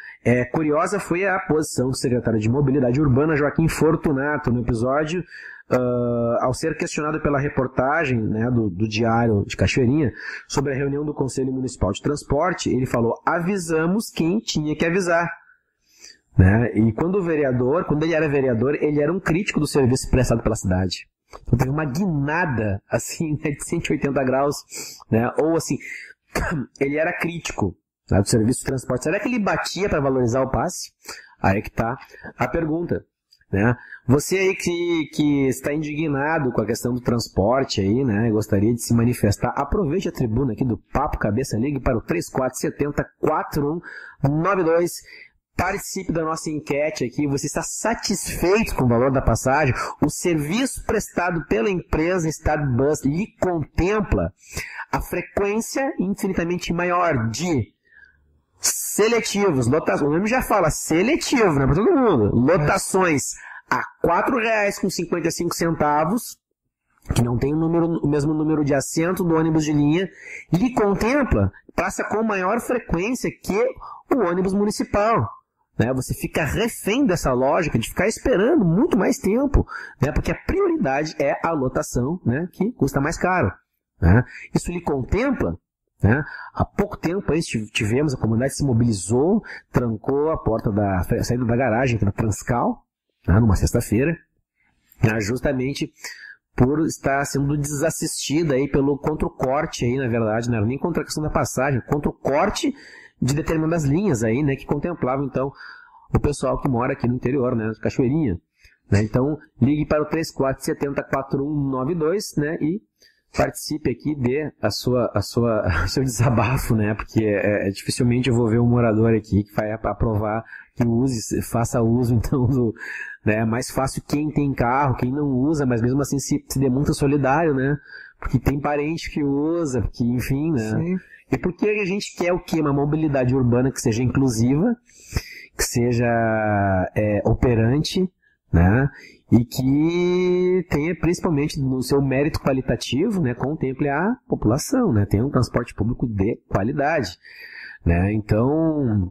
Curiosa foi a posição do secretário de Mobilidade Urbana, Joaquim Fortunato, no episódio, ao ser questionado pela reportagem, né, do Diário de Cachoeirinha sobre a reunião do Conselho Municipal de Transporte. Ele falou: avisamos quem tinha que avisar. Né? E quando ele era vereador, ele era um crítico do serviço prestado pela cidade. Então teve uma guinada assim, de 180 graus, né? Ou assim, ele era crítico do serviço de transporte. Será que ele batia para valorizar o passe? Aí que está a pergunta. Né? Você aí que está indignado com a questão do transporte aí, né, gostaria de se manifestar, aproveite a tribuna aqui do Papo Cabeça, ligue para o 3470-4192, participe da nossa enquete aqui. Você está satisfeito com o valor da passagem? O serviço prestado pela empresa Estadbus lhe contempla a frequência infinitamente maior de seletivos, lotações, o nome já fala seletivo, né, para todo mundo, lotações a R$ 4,55, que não tem o mesmo número de assento do ônibus de linha, lhe contempla, passa com maior frequência que o ônibus municipal. Né? Você fica refém dessa lógica de ficar esperando muito mais tempo, né? Porque a prioridade é a lotação, né? Que custa mais caro. Né? Isso lhe contempla. Né? Há pouco tempo aí tivemos, a comunidade se mobilizou, trancou a porta da saída da garagem da Transcal, né, numa sexta-feira, né, justamente por estar sendo desassistida aí contra o corte aí, na verdade, não era nem contra a questão da passagem, contra o corte de determinadas linhas aí, né, que contemplavam então o pessoal que mora aqui no interior, né, de Cachoeirinha. Né? Então, ligue para o 3470-4192, né, e participe aqui, dê o seu desabafo, né? Porque dificilmente eu vou ver um morador aqui que vai aprovar que faça uso, então, né? É mais fácil quem tem carro, quem não usa, mas mesmo assim se demonstra solidário, né? Porque tem parente que usa, porque, enfim, né? Sim. E porque a gente quer o quê? Uma mobilidade urbana que seja inclusiva, que seja operante, né? E que tenha, principalmente no seu mérito qualitativo, né, contemple a população, né, tenha um transporte público de qualidade, né. Então,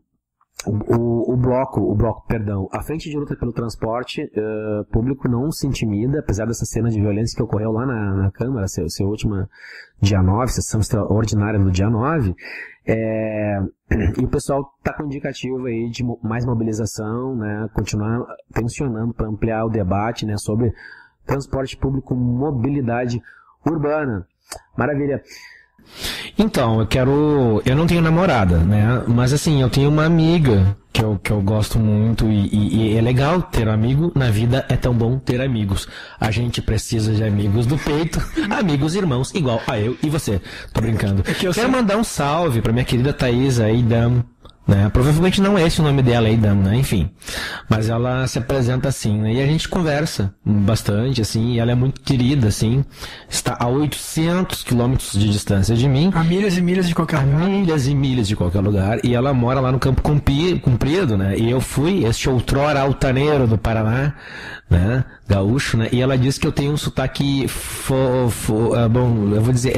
a Frente de Luta pelo Transporte Público não se intimida, apesar dessa cena de violência que ocorreu lá na Câmara, seu última dia 9, sessão extraordinária do dia 9, e o pessoal está com indicativo aí de mais mobilização, né, continuar tensionando para ampliar o debate, né, sobre transporte público, mobilidade urbana. Maravilha. Então, eu não tenho namorada, né? Mas assim, eu tenho uma amiga que eu gosto muito e é legal ter um amigo. Na vida é tão bom ter amigos. A gente precisa de amigos do peito, amigos irmãos, igual a eu e você. Tô brincando. Quero mandar um salve pra minha querida Thaisa Eidam, né? Provavelmente não é esse o nome dela, Eidam, né? Enfim. Mas ela se apresenta assim, né? E a gente conversa bastante, assim, e ela é muito querida, assim. Está a 800 quilômetros de distância de mim. A milhas e milhas de qualquer lugar. Milhas e milhas de qualquer lugar. E ela mora lá no Campo Comprido, né? E eu fui este outrora altaneiro do Paraná, né? Gaúcho, né? E ela disse que eu tenho um sotaque bom, eu vou dizer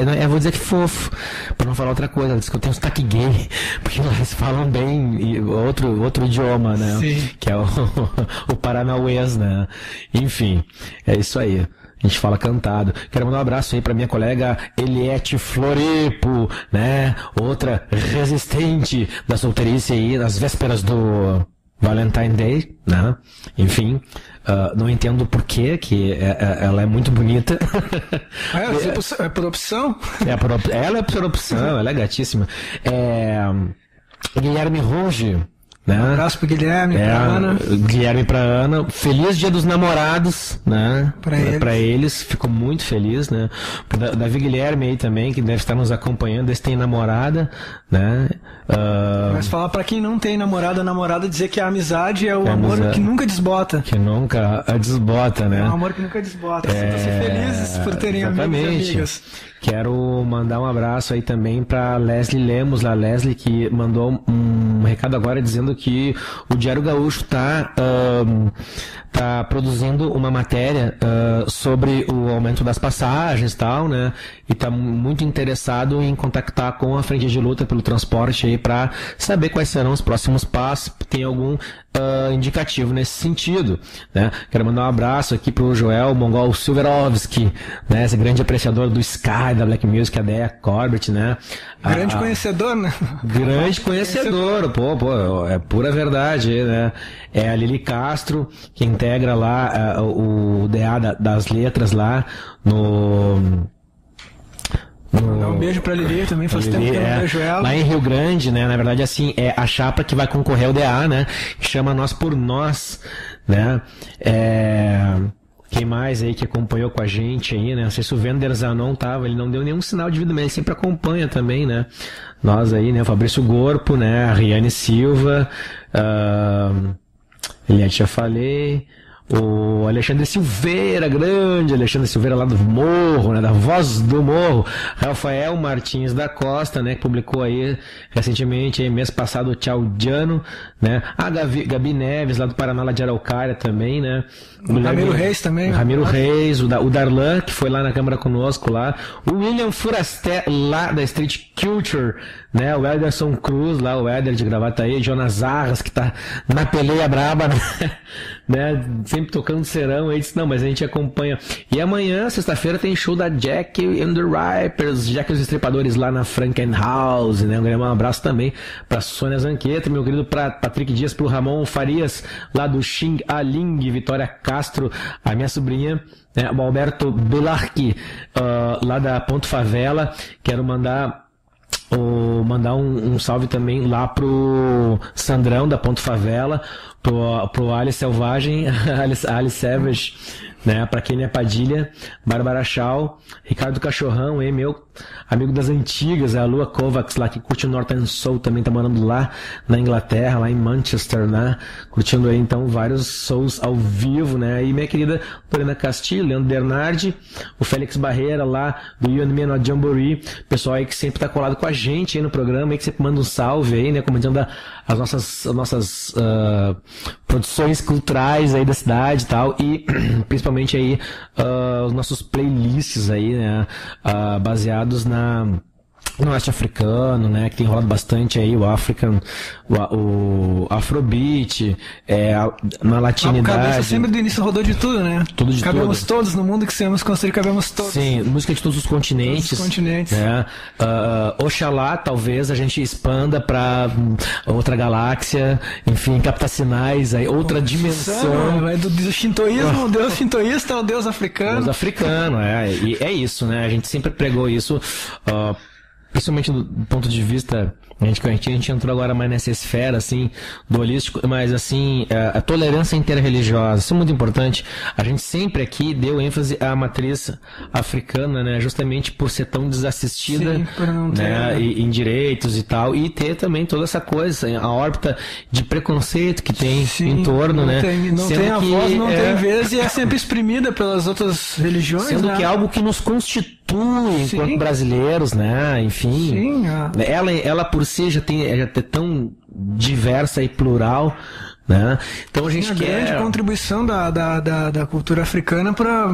que fofo, pra não falar outra coisa. Ela disse que eu tenho um sotaque gay, porque elas falam bem outro idioma, né? Sim. Que é o paranauês, né? Enfim, é isso aí. A gente fala cantado. Quero mandar um abraço aí pra minha colega Eliette Florepo, né? Outra resistente da solteirice aí nas vésperas do Valentine Day, né? Enfim, não entendo por quê, que ela é muito bonita. É por opção? Ela é por opção, ela é gatíssima. Guilherme Ronge, né? Um abraço pro Guilherme, pra Ana. Guilherme e pra Ana. Feliz Dia dos Namorados, né? Pra eles. Fico muito feliz, né? Davi Guilherme aí também, que deve estar nos acompanhando, esse tem namorada, né? Mas falar pra quem não tem namorada, dizer que a amizade é o amor que nunca desbota. Que nunca desbota, né? É um amor que nunca desbota. Sintam-se felizes por terem amigos e amigas. Quero mandar um abraço aí também para Leslie Lemos, a Leslie, que mandou um recado agora dizendo que o Diário Gaúcho tá produzindo uma matéria sobre o aumento das passagens e tal, né? E tá muito interessado em contactar com a Frente de Luta pelo Transporte aí para saber quais serão os próximos passos. Tem algum indicativo nesse sentido, né? Quero mandar um abraço aqui pro Joel Mongol Silverovski, né? Esse grande apreciador do Sky, da Black Music, a Deia Corbett, né? Grande conhecedor, né? Grande conhecedor, pô, é pura verdade, né? É a Lili Castro, que integra lá o DA das letras lá no... Mandar um beijo pra Lili também, faz tempo que eu não vejo ela. Lá em Rio Grande, né, na verdade, assim, é a chapa que vai concorrer ao DA, né, que chama Nós por Nós, né, quem mais aí que acompanhou com a gente aí, né, não sei se o Wender Zanon tava, ele não deu nenhum sinal de vida, mas ele sempre acompanha também, né, nós aí, né, o Fabrício Gorpo, né, a Riane Silva, Eliette já falei... O Alexandre Silveira, grande Alexandre Silveira lá do Morro, né, da Voz do Morro. Rafael Martins da Costa, né, que publicou aí recentemente, aí, mês passado, o Tchau Diano, né. A Gabi Neves lá do Paraná, lá de Araucária também, né. O Ramiro Reis também. Ramiro Reis, o Darlan, que foi lá na Câmara conosco lá. O William Furasté, lá da Street Culture, né. O Ederson Cruz, lá, o Éder de Gravataí. Jonas Arras, que tá na peleia braba, né, sempre tocando serão. Aí disse, não, mas a gente acompanha. E amanhã, sexta-feira, tem show da Jack and the Ripers, Jack e os Estripadores lá na Frankenhouse, né. Um abraço também pra Sônia Zanqueta, meu querido Patrick Dias, pro Ramon Farias, lá do Xing Aling, Vitória Castro, a minha sobrinha, né, o Alberto Belarqui, lá da Ponto Favela. Quero mandar um salve também lá pro Sandrão da Ponto Favela, pro Alice Selvagem, Alice Savage, né, pra Kenia Padilha, Bárbara Shaw, Ricardo Cachorrão, meu amigo das antigas, a Lua Kovacs lá, que curte o Northern Soul, também tá morando lá na Inglaterra, lá em Manchester, né, curtindo aí então vários souls ao vivo, né, e minha querida Lorena Castilho, Leandro Bernardi, o Félix Barreira lá do You and Me no Jamboree, pessoal aí que sempre tá colado com a gente aí no programa, aí que sempre manda um salve aí, né, comentando as nossas produções culturais aí da cidade e tal, e principalmente aí os nossos playlists aí, né, baseados no Oeste Africano, né, que tem rolado bastante aí o African, o Afrobeat, na latinidade. A cabeça sempre do início rodou de tudo, né? Tudo de cabemos tudo. Todos no mundo que sabemos construir, cabemos todos. Sim, música de todos os continentes. Todos os continentes. Né? Oxalá, talvez a gente expanda para outra galáxia, enfim, captar sinais, aí, outra dimensão. Do shintoísmo, o deus shintoísta ao deus africano. Deus africano, e é isso, né? A gente sempre pregou isso, principalmente do ponto de vista, a gente entrou agora mais nessa esfera, assim, do holístico, mas, assim, a tolerância interreligiosa, isso é muito importante. A gente sempre aqui deu ênfase à matriz africana, né, justamente por ser tão desassistida, sim, por não ter, né, em direitos e tal, e ter também toda essa coisa, a órbita de preconceito que tem, sim, em torno, né. Não tem a voz, não tem vez, e é sempre exprimida pelas outras religiões, sendo, né, que é algo que nos constitui enquanto brasileiros, né, enfim. Sim, ela por si já é tão diversa e plural, né? Então a gente quer... grande contribuição da cultura africana para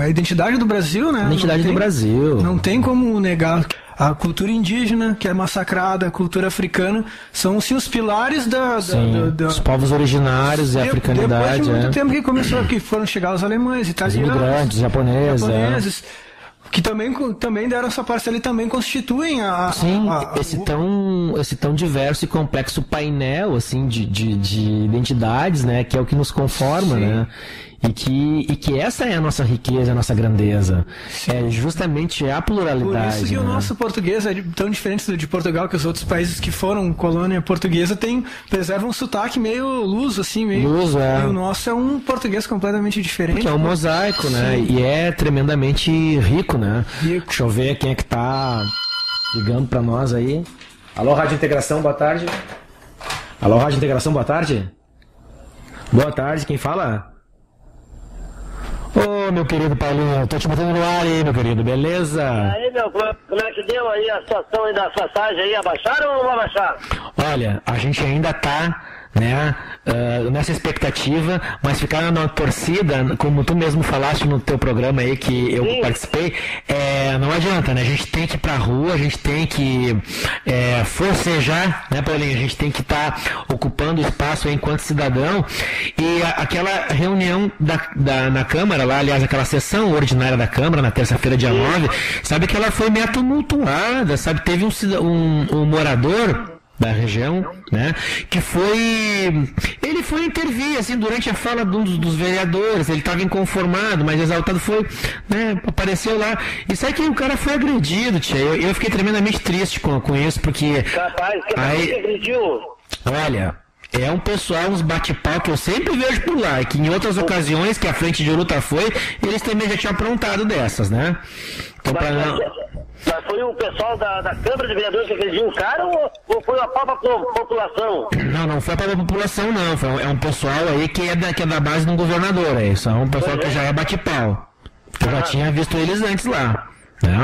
a identidade do Brasil, né? A identidade do Brasil. Não tem como negar. A cultura indígena, que é massacrada, a cultura africana, são sim os pilares dos povos originários e a africanidade. Depois de muito tempo que começou, que foram chegar os alemães, italianos, os imigrantes, japoneses. que também deram essa parcela e também constituem Sim, esse tão diverso e complexo painel, assim, de identidades, né, que é o que nos conforma, sim, né, e que essa é a nossa riqueza, a nossa grandeza. Sim. É justamente a pluralidade. Por isso que, né, o nosso português é tão diferente de Portugal, que os outros países que foram colônia portuguesa preservam um sotaque meio luso, assim, meio... Luso, é. E o nosso é um português completamente diferente. Porque é um mosaico, né? Sim. E é tremendamente rico, né? Rico. Deixa eu ver quem é que tá ligando pra nós aí. Alô, Rádio Integração, boa tarde. Alô, Rádio Integração, boa tarde. Boa tarde, quem fala? Ô, meu querido Paulinho, tô te botando no ar aí, meu querido, beleza? Aí, meu, como é que deu aí a situação aí das passagens aí? Abaixaram ou não abaixaram? Olha, a gente ainda tá, né, nessa expectativa, mas ficar na torcida, como tu mesmo falaste no teu programa aí que eu, sim, participei, não adianta, né? A gente tem que ir pra rua, a gente tem que forcejar, né, Paulinho? A gente tem que estar ocupando espaço aí enquanto cidadão, e aquela reunião na Câmara lá, aliás, aquela sessão ordinária da Câmara, na terça-feira, dia 9, sabe que ela foi meio tumultuada, sabe? Teve um morador da região, né, que ele foi intervir, assim, durante a fala de um dos vereadores, ele estava inconformado, mas exaltado, foi, né, apareceu lá, e sabe que o cara foi agredido, tia, eu fiquei tremendamente triste com isso, porque... Rapaz, que agrediu? Olha... É um pessoal, uns bate-pau que eu sempre vejo por lá, e que em outras ocasiões que a frente de luta foi, eles também já tinham aprontado dessas, né? Então, mas foi o pessoal da Câmara de Vereadores que agrediu o cara ou foi a própria população? Não foi a própria população, não. É um pessoal aí que é da base do governador, é isso. É um pessoal que já é bate-pau. Eu já tinha visto eles antes lá. Né?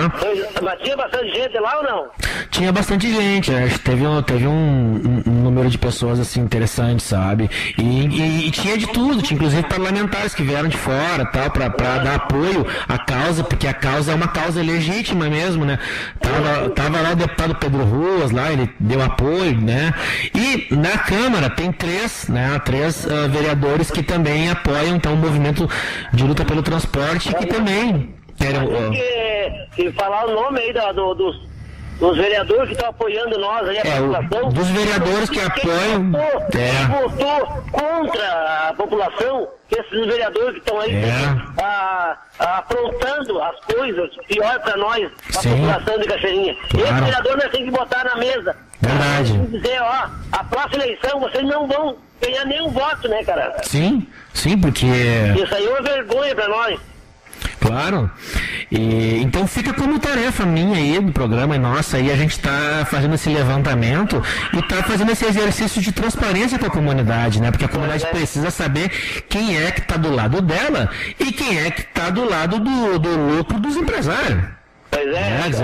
Mas tinha bastante gente lá ou não? Tinha bastante gente, teve um número de pessoas assim interessantes, sabe? E tinha de tudo, tinha inclusive parlamentares que vieram de fora, tal, pra dar apoio à causa, porque a causa é uma causa legítima mesmo, né? Tava lá o deputado Pedro Ruas, lá, ele deu apoio, né? E na Câmara tem três vereadores que também apoiam, então, o movimento de luta pelo transporte, que também... E falar o nome aí dos vereadores que estão apoiando nós aí, a população. Dos vereadores que apoiam. Votou contra a população, esses vereadores que estão aí aprontando as coisas pior para nós, a população de Cachoeirinha. Claro. Esse vereador nós temos que botar na mesa. Verdade. Dizer, a próxima eleição vocês não vão ganhar nenhum voto, né, cara? Sim, porque. Isso aí é uma vergonha para nós. Claro. Então fica como tarefa minha aí do programa e nossa, aí a gente está fazendo esse levantamento e está fazendo esse exercício de transparência com a comunidade, né? Porque a comunidade precisa saber quem é que está do lado dela e quem é que está do lado do lucro dos empresários. Pois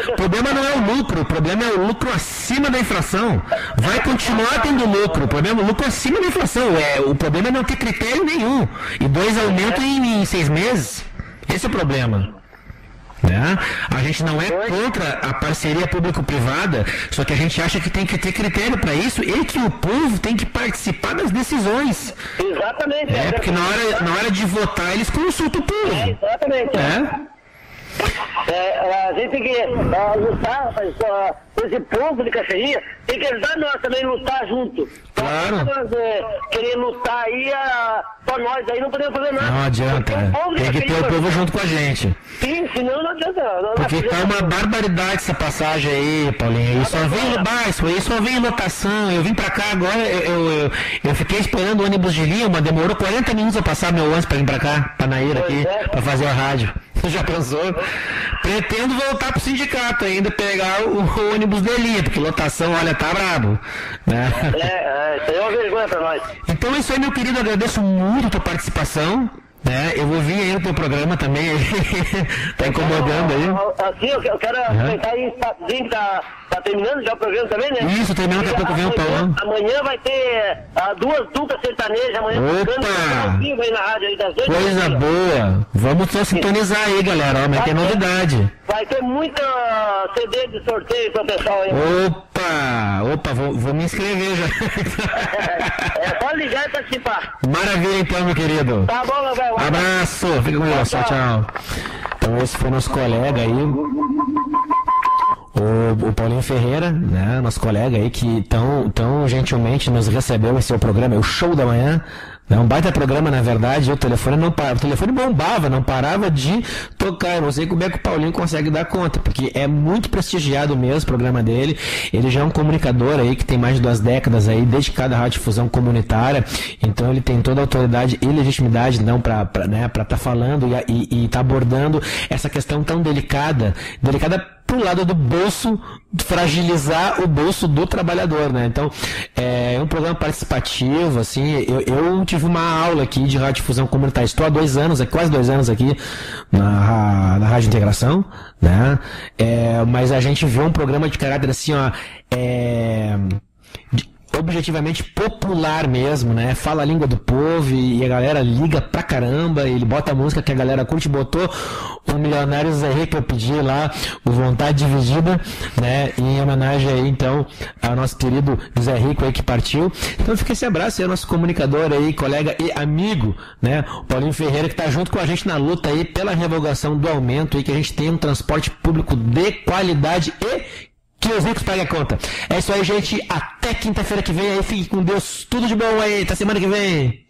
o problema não é o lucro, o problema é o lucro acima da inflação. Vai continuar tendo lucro, o problema é o lucro acima da inflação. O problema é não ter critério nenhum. E 2 aumentos em 6 meses. Esse é o problema. Né? A gente não é contra a parceria público-privada, só que a gente acha que tem que ter critério para isso e que o povo tem que participar das decisões. Exatamente. Porque na hora de votar eles consultam o povo. Exatamente. A gente tem que lutar com esse povo de Cachoeirinha, tem que ajudar nós também a lutar junto. Claro. Nós querer lutar aí, só nós aí não podemos fazer nada. Não adianta, tem que ter o povo junto com a gente. Sim, senão não adianta. Porque tá uma barbaridade essa passagem aí, Paulinho. Só vem lotação. Eu vim pra cá agora, eu fiquei esperando o ônibus de linha, mas demorou 40 minutos a passar meu ônibus pra vir pra cá, pra Naíra aqui, pra fazer a rádio. Você já pensou? Pretendo voltar pro sindicato ainda, pegar o ônibus de linha, porque lotação, olha, tá brabo. Né? Isso aí é uma vergonha pra nós. Então é isso aí, meu querido, agradeço muito a tua participação. Eu vou vir aí no teu programa também, tá incomodando aí. Assim, eu quero aproveitar aí, tá terminando já o programa também, né? Isso, terminando, daqui a pouco vem o Paulão. Amanhã vai ter 2 duplas sertanejas, amanhã Opa! vivo aí na rádio aí das 8. Coisa boa! Vamos só sintonizar aí, galera, mas tem novidade. Vai ter muita CD de sorteio pro pessoal aí. Opa, vou me inscrever já. É só ligar e participar. Maravilha então, meu querido. Tá bom, meu velho. Abraço, fica com Deus, tchau. Então esse foi nosso colega aí, o Paulinho Ferreira, né, nosso colega aí que tão gentilmente nos recebeu. Esse é o programa, é o Show da Manhã. É um baita programa, na verdade. O telefone bombava, não parava de tocar. Eu não sei como é que o Paulinho consegue dar conta, porque é muito prestigiado mesmo o programa dele. Ele já é um comunicador aí que tem mais de 2 décadas aí, dedicado à radiodifusão comunitária. Então ele tem toda a autoridade e legitimidade não para estar falando e tá abordando essa questão tão delicada pro lado do bolso, fragilizar o bolso do trabalhador, né? Então, é um programa participativo, assim. Eu tive uma aula aqui de radiodifusão comunitária. Estou há 2 anos, quase 2 anos aqui na Rádio Integração, né? Mas a gente viu um programa de caráter assim, ó, objetivamente popular mesmo, né? Fala a língua do povo e a galera liga pra caramba, ele bota a música que a galera curte, botou o Milionário Zé Rico que eu pedi lá, o Vontade Dividida, né? Em homenagem aí, então, ao nosso querido Zé Rico aí que partiu. Então fica esse abraço aí, nosso comunicador aí, colega e amigo, né? O Paulinho Ferreira, que tá junto com a gente na luta aí pela revogação do aumento aí, que a gente tem um transporte público de qualidade e que os ricos paguem a conta. É isso aí, gente. Até quinta-feira que vem aí. Fique com Deus. Tudo de bom aí. Até semana que vem.